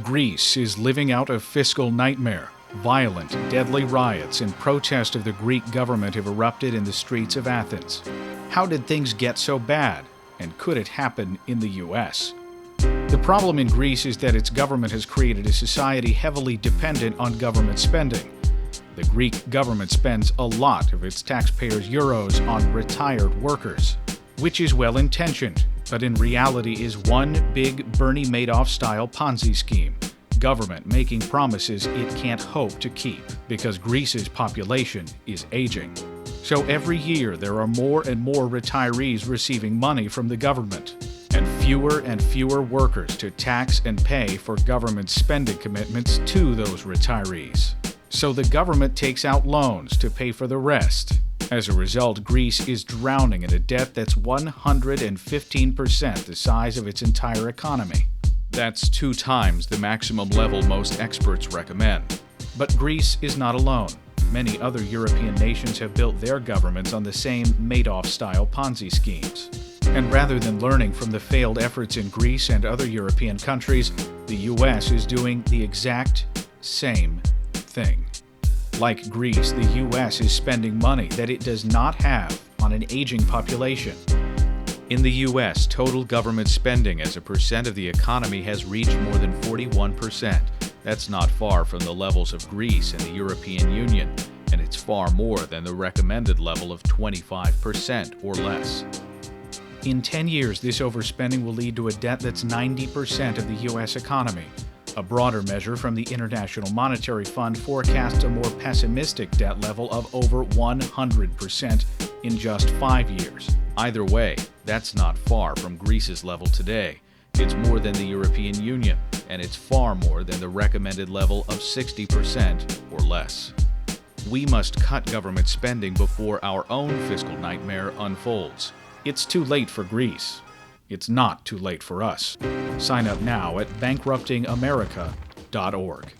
Greece is living out a fiscal nightmare. Violent, deadly riots in protest of the Greek government have erupted in the streets of Athens. How did things get so bad? And could it happen in the U.S.? The problem in Greece is that its government has created a society heavily dependent on government spending. The Greek government spends a lot of its taxpayers' euros on retired workers, which is well-intentioned, but in reality is one big Bernie Madoff-style Ponzi scheme. Government making promises it can't hope to keep because Greece's population is aging. So every year there are more and more retirees receiving money from the government, and fewer workers to tax and pay for government spending commitments to those retirees. So the government takes out loans to pay for the rest. As a result, Greece is drowning in a debt that's 115% the size of its entire economy. That's 2 times the maximum level most experts recommend. But Greece is not alone. Many other European nations have built their governments on the same Madoff-style Ponzi schemes. And rather than learning from the failed efforts in Greece and other European countries, the US is doing the exact same thing. Like Greece, the US is spending money that it does not have on an aging population. In the US, total government spending as a percent of the economy has reached more than 41%. That's not far from the levels of Greece and the European Union, and it's far more than the recommended level of 25% or less. In 10 years, this overspending will lead to a debt that's 90% of the US economy. A broader measure from the International Monetary Fund forecasts a more pessimistic debt level of over 100% in just 5 years. Either way, that's not far from Greece's level today. It's more than the European Union, and it's far more than the recommended level of 60% or less. We must cut government spending before our own fiscal nightmare unfolds. It's too late for Greece. It's not too late for us. Sign up now at bankruptingamerica.org.